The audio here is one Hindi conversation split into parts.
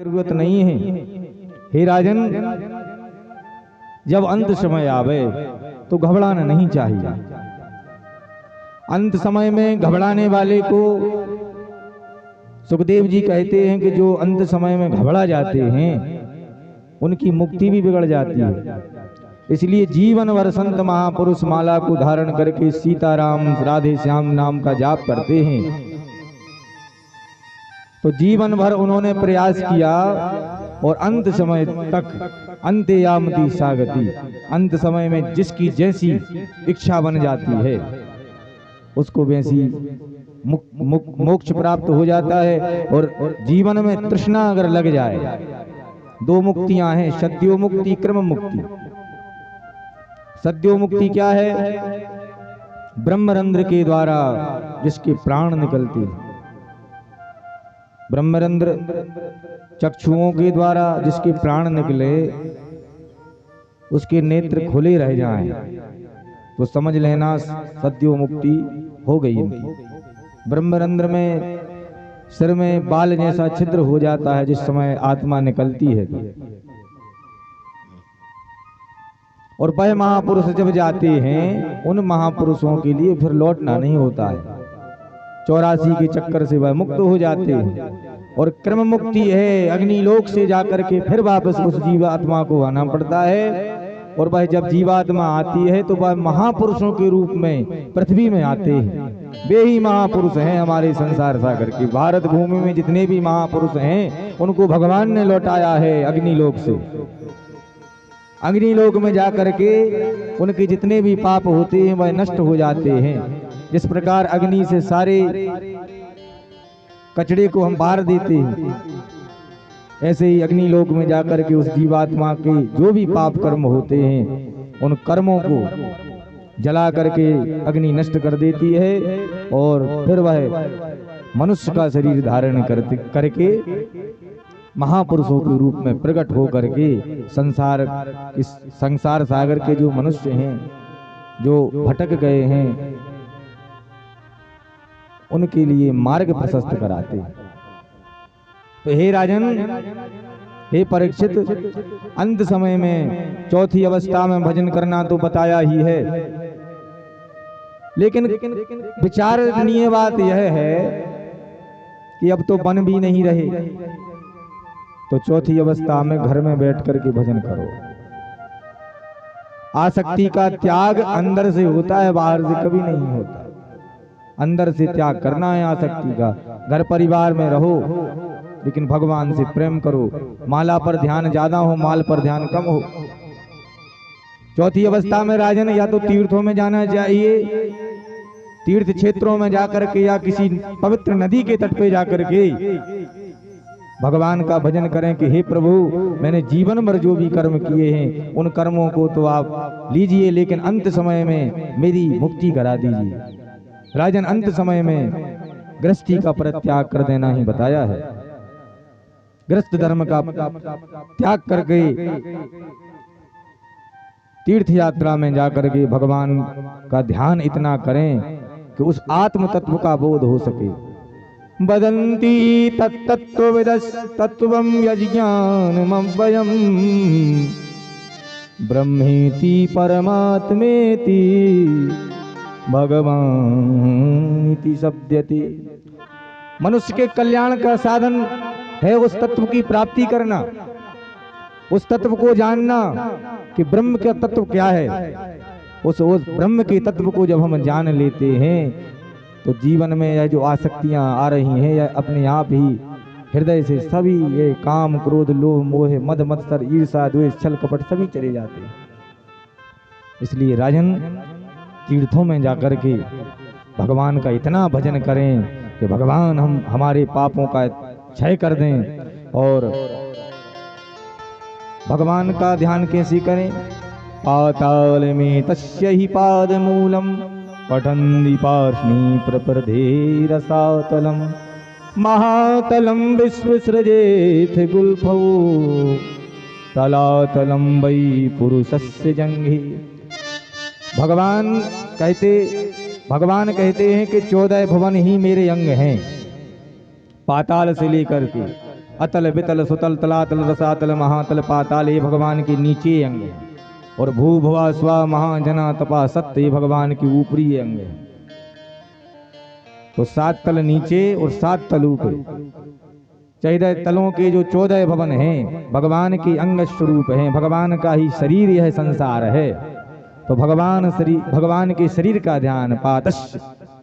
जरूरत नहीं है। हे राजन, जब अंत समय आवे तो घबराना नहीं चाहिए। अंत समय में घबराने वाले को सुखदेव जी कहते हैं कि जो अंत समय में घबरा जाते हैं उनकी मुक्ति भी बिगड़ जाती है। इसलिए जीवन भर संत महापुरुष माला को धारण करके सीताराम राधे श्याम नाम का जाप करते हैं। तो जीवन भर उन्होंने प्रयास किया और अंत समय तक अंत्ययामति सागति, अंत समय में जिसकी जैसी इच्छा बन जाती है उसको वैसी मोक्ष प्राप्त हो जाता है। और जीवन में तृष्णा अगर लग जाए, दो मुक्तियां हैं, सद्यो मुक्ति, क्रम मुक्ति। सद्यो मुक्ति क्या है? ब्रह्मरंध्र के द्वारा जिसके प्राण निकलते हैं, ब्रह्मरंध्र चक्षुओं के द्वारा जिसके प्राण निकले, उसके नेत्र खुले रह जाएं तो समझ लेना सद्यो मुक्ति हो गई इनकी। ब्रह्मरंध्र में सिर में बाल जैसा छिद्र हो जाता है जिस समय आत्मा निकलती है, और वह महापुरुष जब जाते हैं उन महापुरुषों के लिए फिर लौटना नहीं होता है। 84 के चक्कर से वह मुक्त हो जाते हैं। और क्रम मुक्ति है, अग्निलोक से जाकर के फिर वापस उस जीवात्मा को आना पड़ता है। और वह जब जीवात्मा आती है तो वह महापुरुषों के रूप में पृथ्वी में आते हैं। वे ही महापुरुष हैं हमारे संसार सागर के। भारत भूमि में जितने भी महापुरुष हैं उनको भगवान ने लौटाया है अग्निलोक से। अग्निलोक में जाकर के उनके जितने भी पाप होते हैं वह नष्ट हो जाते हैं। जिस प्रकार अग्नि से सारे कचड़े को हम बार देते हैं, ऐसे ही अग्निलोक में जाकर के उस जीवात्मा के जो भी पाप कर्म होते हैं उन कर्मों को जला करके अग्नि नष्ट कर देती है। और फिर वह मनुष्य का शरीर धारण करके महापुरुषों के रूप में प्रकट हो करके इस संसार सागर के जो मनुष्य हैं, जो भटक गए हैं, उनके लिए मार्ग प्रशस्त कराते। तो हे राजन, हे परीक्षित, अंत समय में चौथी अवस्था में भजन करना तो बताया ही है, लेकिन विचारणीय बात यह है कि अब तो बन भी नहीं रहे, तो चौथी अवस्था में घर में बैठ करके भजन करो। आसक्ति का त्याग अंदर से होता है, बाहर से कभी नहीं होता। अंदर से त्याग करना है आसक्ति का। घर परिवार में रहो लेकिन भगवान से प्रेम करो। माला पर ध्यान ज्यादा हो, माल पर ध्यान कम हो। चौथी अवस्था में राजन या तो तीर्थों में जाना चाहिए, तीर्थ क्षेत्रों में जाकर के या किसी पवित्र नदी के तट पे जाकर के भगवान का भजन करें कि हे प्रभु, मैंने जीवन भर जो भी कर्म किए हैं उन कर्मों को तो आप लीजिए, लेकिन अंत समय में मेरी मुक्ति करा दीजिए। राजन, अंत समय में गृहस्थी का परित्याग कर देना ही बताया है। गृहस्थ धर्म का त्याग करके तीर्थ यात्रा में जाकर के भगवान का ध्यान इतना करें कि उस आत्म तत्व का बोध हो सके। वदन्ति तत्त्वविदस्तत्त्वं यज्ञानमव्ययम् ब्रह्मेति परमात्मेति भगवानिति शब्दते। मनुष्य के कल्याण का साधन है उस तत्व की प्राप्ति करना, उस तत्व को जानना कि ब्रह्म का तत्व क्या है। उस ब्रह्म के तत्व को जब हम जान लेते हैं तो जीवन में यह जो आसक्तियां आ रही हैं यह अपने आप ही हृदय से सभी ये काम, क्रोध, लोभ, मोह, मद, मत्सर, ईर्षा, द्वेष, छल, कपट सभी चले जाते हैं। इसलिए राजन, तीर्थों में जाकर के भगवान का इतना भजन करें कि भगवान हमारे पापों का क्षय कर दें। और भगवान का ध्यान कैसे करें? पाताल में तस्य ही पाद मूलम पठन्ति पार्ष्णी प्रप्रधे रसातलम महातलम विश्वसृजेथ गुल्फौ तलातलम वै पुरुषस्य जंघे। भगवान कहते हैं कि 14 भुवन ही मेरे अंग हैं। पाताल से लेकर के अतल वितल सुतल तलातल रसातल महातल पाताल, ये भगवान के नीचे अंग है। और भू भुवा स्वा महाजना तपा सत्य, ये भगवान की ऊपरी अंग है। तो 7 तल नीचे और 7 तल ऊपर, 14 तलों के जो 14 भवन हैं भगवान के अंग स्वरूप हैं। भगवान का ही शरीर यह संसार है। तो भगवान के शरीर का ध्यान पादश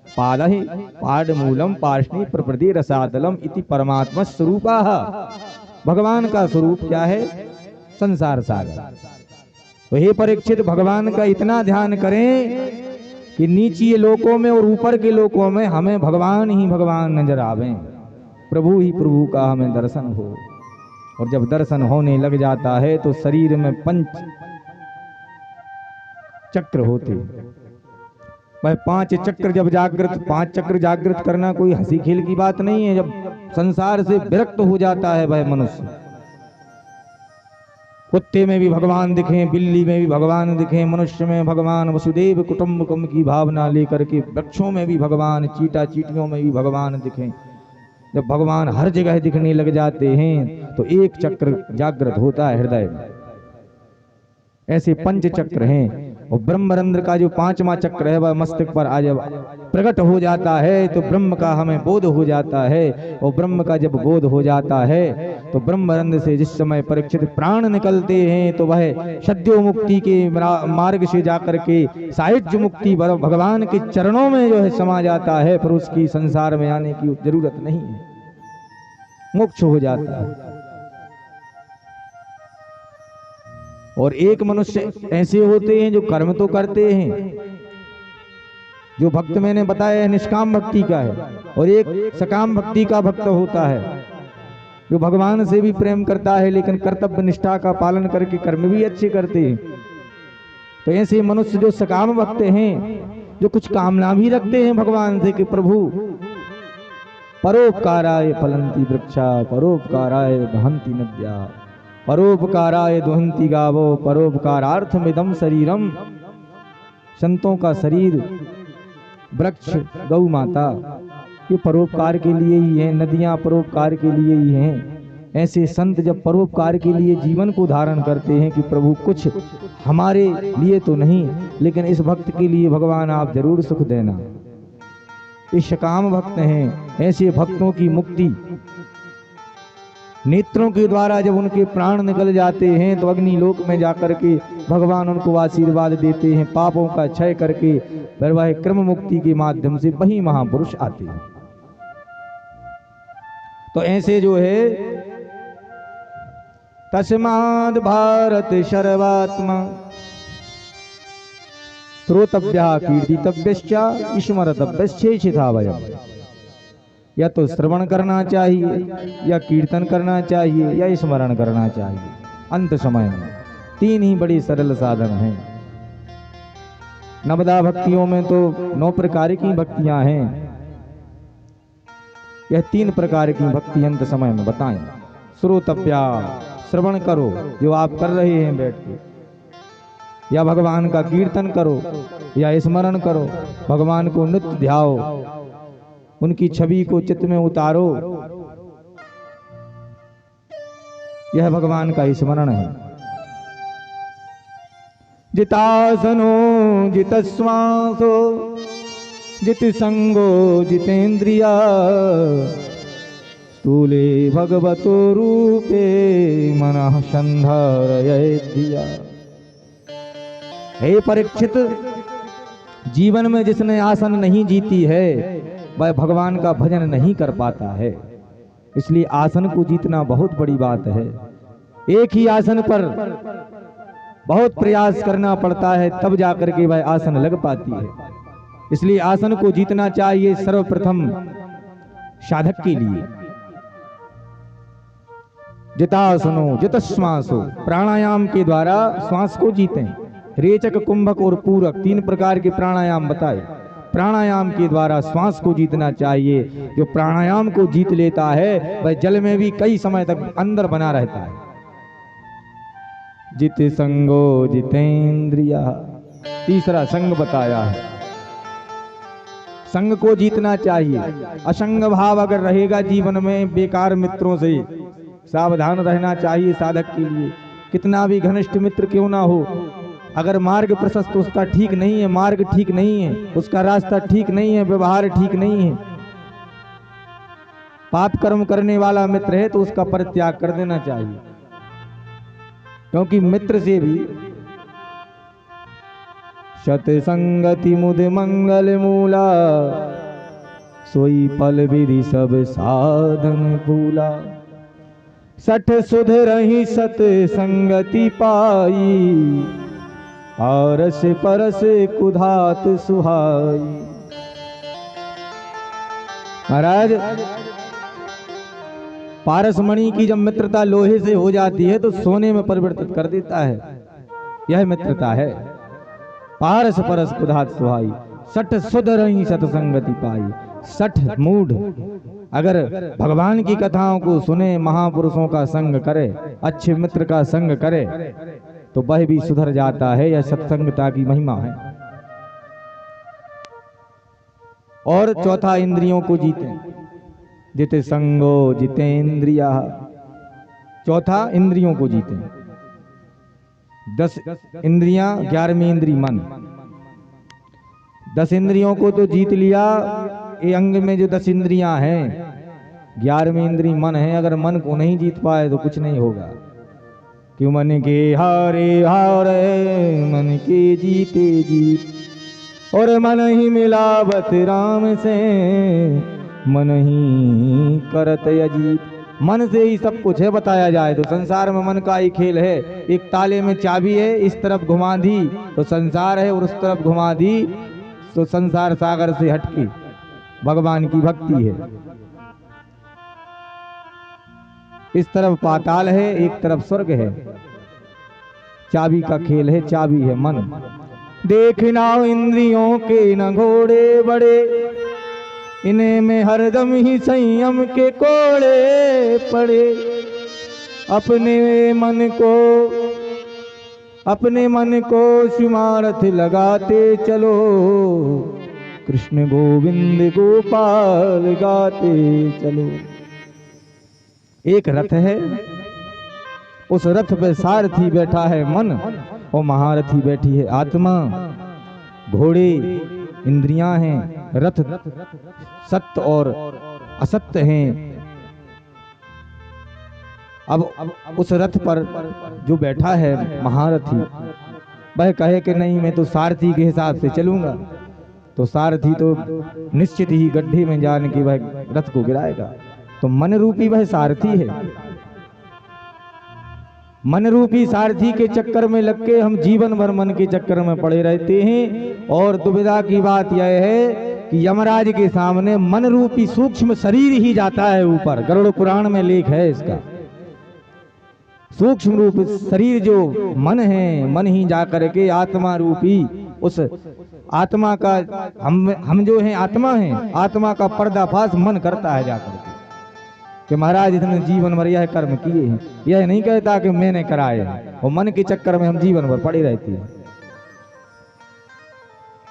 पादहि पाडमूलम पार्ष्णि प्रप्रति रसातलम इति परमात्मा स्वरूपा। भगवान का स्वरूप क्या है? संसार सागर। तो हे परीक्षित, भगवान का इतना ध्यान करें कि नीचे लोकों में और ऊपर के लोकों में हमें भगवान ही भगवान नजर आवे, प्रभु ही प्रभु का हमें दर्शन हो। और जब दर्शन होने लग जाता है तो शरीर में 5 चक्र होते। वह 5 चक्र जब जागृत, 5 चक्र जागृत करना कोई हंसी खेल की बात नहीं है। जब संसार से विरक्त हो जाता है वह मनुष्य, कुत्ते में भी भगवान दिखे, बिल्ली में भी भगवान दिखे, मनुष्य में भगवान, वसुदेव कुटुंबकम की भावना लेकर के वृक्षों में भी भगवान, चीटा चीटियों में भी भगवान दिखे। जब भगवान हर जगह दिखने लग जाते हैं तो एक चक्र जागृत होता है हृदय में। ऐसे 5 चक्र हैं। और ब्रह्मरंध्र का जो 5वां चक्र है वह मस्तक पर आज प्रकट हो जाता है तो ब्रह्म का हमें बोध हो जाता है। और ब्रह्म का जब बोध हो जाता है तो ब्रह्मरंध्र से जिस समय परीक्षित प्राण निकलते हैं तो वह सद्यो मुक्ति के मार्ग से जाकर के साहित्य मुक्ति भगवान के चरणों में जो है समा जाता है। फिर उसकी संसार में आने की जरूरत नहीं है, मोक्ष हो जाता है। और एक मनुष्य ऐसे होते हैं जो कर्म तो करते हैं, जो भक्त मैंने बताया है निष्काम भक्ति का है, और एक सकाम भक्ति का भक्त होता है जो भगवान से भी प्रेम करता है लेकिन कर्तव्य निष्ठा का पालन करके कर्म भी अच्छे करते हैं। तो ऐसे मनुष्य जो सकाम भक्त हैं, जो कुछ कामना भी रखते हैं भगवान से कि प्रभु परोपकाराय फलंती वृक्षा परोपकाराय दहंती नद्या परोपकाराय दुहंती गावो परोपकारार्थमिदं शरीरम। संतों का शरीर, वृक्ष, गौ माता, ये परोपकार के लिए ही है, नदियां परोपकार के लिए ही हैं। ऐसे संत जब परोपकार के लिए जीवन को धारण करते हैं कि प्रभु कुछ हमारे लिए तो नहीं लेकिन इस भक्त के लिए भगवान आप जरूर सुख देना, ये सकाम भक्त हैं। ऐसे भक्तों की मुक्ति नेत्रों के द्वारा जब उनके प्राण निकल जाते हैं तो अग्नि लोक में जाकर के भगवान उनको आशीर्वाद देते हैं, पापों का क्षय करके फिर वह क्रम मुक्ति के माध्यम से वही महापुरुष आते हैं। तो ऐसे जो है तस्माद् भारत सर्वात्मा श्रोतव्यः कीर्तितव्यश्च स्मर्तव्यश्चेषिथा वयम्। या तो श्रवण करना चाहिए, या कीर्तन करना चाहिए, या स्मरण करना चाहिए। अंत समय में 3 ही बड़ी सरल साधन हैं। नवदा भक्तियों में तो 9 प्रकार की भक्तियां हैं। यह 3 प्रकार की भक्ति अंत समय में बताएं। श्रोतव्या, श्रवण करो जो आप कर रहे हैं बैठ के, या भगवान का कीर्तन करो, या स्मरण करो, भगवान को नित्य ध्याओ, उनकी छवि को चित्त में उतारो। यह भगवान का स्मरण है। जितासनो जितश्वासो जित संगो जितेन्द्रिया स्थूले भगवतो रूपे मनः संधारयेद्धिया। हे परीक्षित, जीवन में जिसने आसन नहीं जीती है वह भगवान का भजन नहीं कर पाता है। इसलिए आसन को जीतना बहुत बड़ी बात है। एक ही आसन पर बहुत प्रयास करना पड़ता है तब जाकर के वह आसन लग पाती है। इसलिए आसन को जीतना चाहिए सर्वप्रथम साधक के लिए। जितासनो जितश्वासो, प्राणायाम के द्वारा श्वास को जीतें। रेचक, कुंभक और पूरक 3 प्रकार के प्राणायाम बताए। प्राणायाम के द्वारा श्वास को जीतना चाहिए। जो प्राणायाम को जीत लेता है वह जल में भी कई समय तक अंदर बना रहता है। जित संगो जितेंद्रिया, तीसरा संग बताया है। संग को जीतना चाहिए। असंग भाव अगर रहेगा जीवन में बेकार मित्रों से सावधान रहना चाहिए साधक के लिए। कितना भी घनिष्ठ मित्र क्यों ना हो, अगर मार्ग प्रशस्त उसका ठीक नहीं है, मार्ग ठीक नहीं है, उसका रास्ता ठीक नहीं है, व्यवहार ठीक नहीं है, पाप कर्म करने वाला मित्र है तो उसका परित्याग कर देना चाहिए। क्योंकि मित्र से भी सतसंगति मुद मंगल मूला, सोई फल विधि सब साधन भूला। सठ सुध रही सत संगति पाई, आरस परस कुधात सुहाई। महाराज, पारसमणि की जब मित्रता लोहे से हो जाती है तो सोने में परिवर्तित कर देता है, यह मित्रता है। पारस परस कुधात सुहाई, सठ सुध रही सतसंगति पाई। सठ मूढ़ अगर भगवान की कथाओं को सुने, महापुरुषों का संग करे, अच्छे मित्र का संग करे, तो वह भी सुधर जाता है। यह सत्संगता की महिमा है। और चौथा, इंद्रियों को जीते। जिते संगो जितेंद्रिया। चौथा, इंद्रियों को जीते। 10 इंद्रियां, 11वीं इंद्री मन। 10 इंद्रियों को तो जीत लिया, ये अंग में जो 10 इंद्रियां हैं, 11वीं इंद्री मन है। अगर मन को नहीं जीत पाए तो कुछ नहीं होगा। क्यों मन के हारे हारे, मन के जीते जीत, और मन ही मिलावत राम से, मन ही करत अजीत। मन से ही सब कुछ है बताया जाए तो। संसार में मन का ही खेल है। एक ताले में चाबी है, इस तरफ घुमा दी तो संसार है, और उस तरफ घुमा दी तो संसार सागर से हटके भगवान की भक्ति है। इस तरफ पाताल है, एक तरफ स्वर्ग है। चाबी का खेल है, चाबी है मन। देखना इंद्रियों के न घोड़े बड़े, इन्हें में हरदम ही संयम के कोड़े पड़े। अपने मन को सुमारथ लगाते चलो, कृष्ण गोविंद गोपाल गाते चलो। एक रथ है, उस रथ पे सारथी बैठा है मन, और महारथी बैठी है आत्मा। घोड़े इंद्रियां हैं, रथ सत्य और असत्य हैं। अब उस रथ पर जो बैठा है महारथी, वह कहे कि नहीं मैं तो सारथी के हिसाब से चलूंगा, तो सारथी तो निश्चित ही गड्ढे में जाने के वह रथ को गिराएगा। तो मन रूपी वह सारथी है। मन रूपी सारथी के चक्कर में लग के हम जीवन भर मन के चक्कर में पड़े रहते हैं। और दुविधा की बात यह है कि यमराज के सामने मन रूपी सूक्ष्म शरीर ही जाता है ऊपर। गरुड़ पुराण में लेख है इसका। सूक्ष्म रूप शरीर जो मन है, मन ही जाकर के आत्मा रूपी उस आत्मा का, हम जो हैं आत्मा हैं, आत्मा का पर्दाफाश मन करता है जाकर के कि महाराज इतने जीवन भर यह कर्म किए हैं। यह नहीं कहता कि मैंने कराए हैं, और मन के चक्कर में हम जीवन भर पड़े रहते हैं।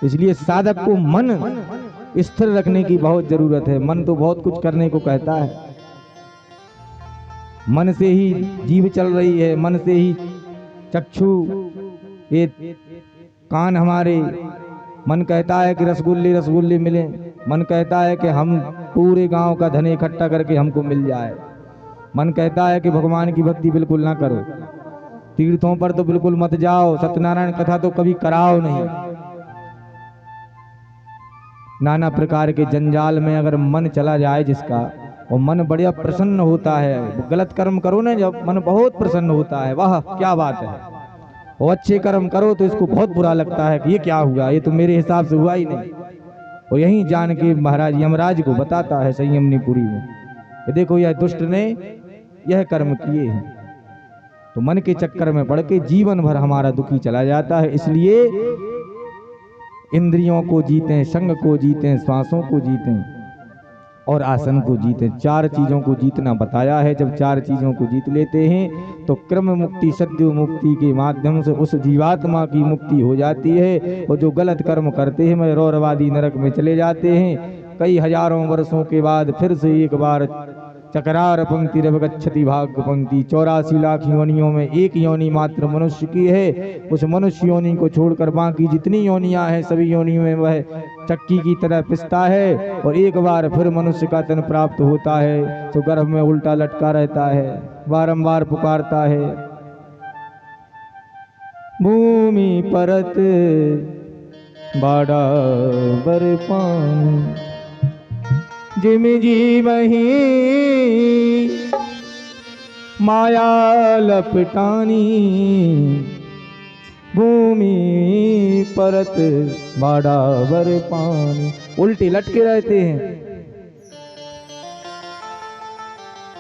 इसलिए साधक को मन स्थिर रखने की बहुत जरूरत है। मन तो बहुत कुछ करने को कहता है। मन से ही जीव चल रही है, मन से ही चक्षु, ये कान हमारे, मन कहता है कि रसगुल्ले रसगुल्ले मिले, मन कहता है कि हम पूरे गांव का धन इकट्ठा करके हमको मिल जाए, मन कहता है कि भगवान की भक्ति बिल्कुल ना करो, तीर्थों पर तो बिल्कुल मत जाओ, सत्यनारायण कथा तो कभी कराओ नहीं। नाना प्रकार के जंजाल में अगर मन चला जाए जिसका, और मन बढ़िया प्रसन्न होता है। गलत कर्म करो ना जब, मन बहुत प्रसन्न होता है, वाह क्या बात है। और अच्छे कर्म करो तो इसको बहुत बुरा लगता है कि ये क्या हुआ, ये तो मेरे हिसाब से हुआ ही नहीं। और यही जान के महाराज यमराज को बताता है संयमनीपुरी में, ये देखो यह दुष्ट ने यह कर्म किए हैं। तो मन के चक्कर में पड़ के जीवन भर हमारा दुखी चला जाता है। इसलिए इंद्रियों को जीतें, संग को जीतें, श्वासों को जीतें और आसन को जीतें। 4 चीजों को जीतना बताया है। जब 4 चीजों को जीत लेते हैं तो क्रम मुक्ति, सद्यो मुक्ति के माध्यम से उस जीवात्मा की मुक्ति हो जाती है। और जो गलत कर्म करते हैं वे रौरवादी नरक में चले जाते हैं। कई हजारों वर्षों के बाद फिर से एक बार चकरार पंक्ति रवगच्छति भाग्य पंक्ति। 84 लाख योनियों में एक योनि मात्र मनुष्य की है। उस मनुष्य योनि को छोड़कर बाकी जितनी योनियां हैं सभी योनियों में वह चक्की की तरह पिसता है और एक बार फिर मनुष्य का तन प्राप्त होता है तो गर्भ में उल्टा लटका रहता है, बारंबार पुकारता है भूमि परत बाड़ा बर पानी जिम जीवही माया लपटानी भूमि परत बाड़ा बर पानी। उल्टे लटके रहते हैं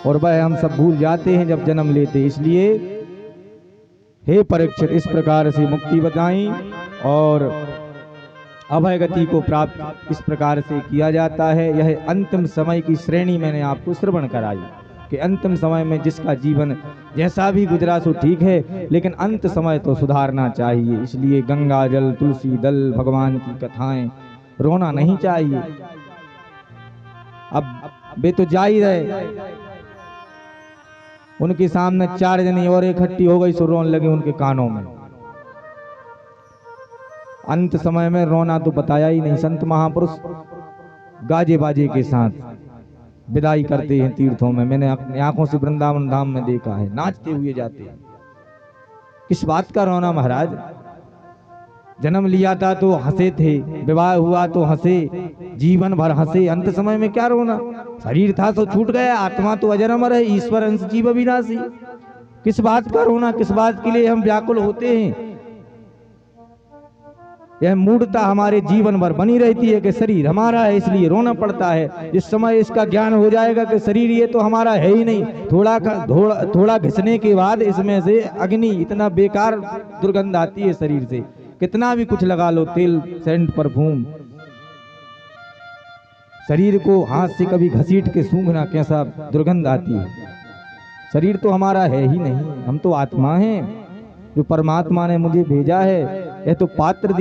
और वह हम सब भूल जाते हैं जब जन्म लेते। इसलिए हे परीक्षित, इस प्रकार से मुक्ति बताई और अभय गति को प्राप्त इस प्रकार से किया जाता है। यह अंतिम समय की श्रेणी मैंने आपको श्रवण कराई कि अंतिम समय में जिसका जीवन जैसा भी गुजरा सो ठीक है, लेकिन अंत समय तो सुधारना चाहिए। इसलिए गंगा जल, तुलसी दल, भगवान की कथाएं, रोना नहीं चाहिए। अब वे तो जा ही रहे, उनके सामने 4 जने और इकट्ठी हो गई सो रोने लगे उनके कानों में। अंत समय में रोना तो बताया ही नहीं। संत महापुरुष गाजे बाजे के साथ विदाई करते हैं तीर्थों में। मैंने अपनी आंखों से वृंदावन धाम में देखा है, नाचते हुए जाते हैं। किस बात का रोना महाराज? जन्म लिया था तो हंसे थे, विवाह हुआ तो हंसे, जीवन भर हंसे। अंत समय में क्या रोना? शरीर था तो छूट गया, आत्मा तो अजर अमर है, ईश्वर अंश जीव अविनाशी। किस बात का रोना? किस बात के लिए हम व्याकुल होते हैं? यह मूढ़ता हमारे जीवन भर बनी रहती है कि शरीर हमारा है इसलिए रोना पड़ता है। जिस समय इसका ज्ञान हो जाएगा कि शरीर ये तो हमारा है ही नहीं, थोड़ा घिसने के बाद इसमें से अग्नि, इतना बेकार दुर्गंध आती है शरीर से। कितना भी कुछ लगा लो, तेल, सेंट, परफ्यूम, शरीर को हाथ से कभी घसीट के सूंघना कैसा दुर्गंध आती है। शरीर तो हमारा है ही नहीं, हम तो आत्मा हैं जो परमात्मा ने मुझे भेजा है। यह तो पात्र